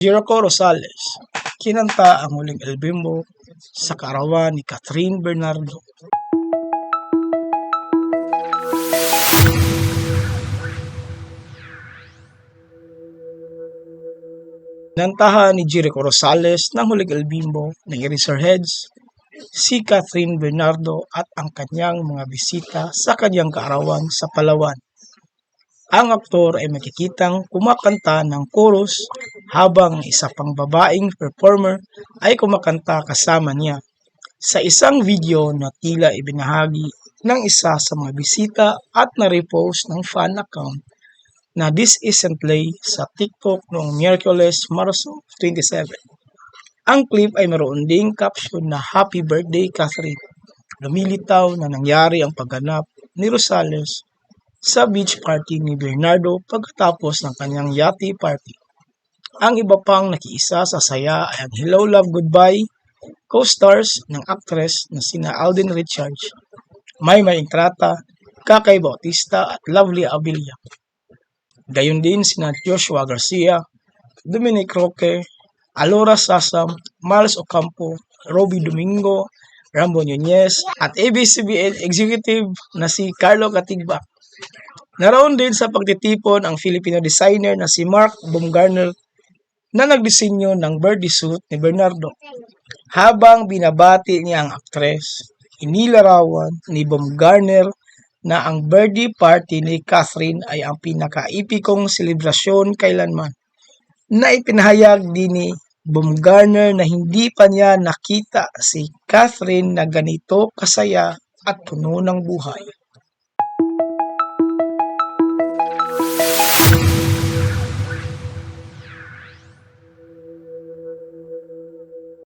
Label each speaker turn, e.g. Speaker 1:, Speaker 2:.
Speaker 1: Jericho Rosales, kinanta ang huling album mo sa kaarawan ni Catherine Bernardo. Kinantahan ni Jericho Rosales ng huling album mo ng Eraserheads, si Catherine Bernardo at ang kanyang mga bisita sa kanyang kaarawan sa Palawan. Ang aktor ay makikitang kumakanta ng chorus habang isa pang babaeng performer ay kumakanta kasama niya. Sa isang video na tila ibinahagi ng isa sa mga bisita at na-repost ng fan account na This Isn't Play sa TikTok noong Miyerkules, Marso 27. Ang clip ay mayroon ding caption na Happy Birthday Catherine. Lumilitaw na nangyari ang pagganap ni Rosales sa beach party ni Bernardo pagkatapos ng kanyang yachty party. Ang iba pang nakiisa sa saya ay ang Hello Love Goodbye co-stars ng actress na sina Alden Richards, Maymay Entrata, Kakay Bautista at Lovely Abilia. Gayon din sina Joshua Garcia, Dominic Roque, Alora Sasam, Miles Ocampo, Robbie Domingo, Rambo Nunez at ABS-CBN executive na si Carlo Katigbak. Naroon din sa pagtitipon ang Filipino designer na si Mark Baumgartner na nagdisenyo ng birthday suit ni Bernardo. Habang binabati niya ang aktres, inilarawan ni Baumgartner na ang birthday party ni Catherine ay ang pinaka-epikong selebrasyon kailanman, na ipinahayag din ni Baumgartner na hindi pa niya nakita si Catherine na ganito kasaya at puno ng buhay.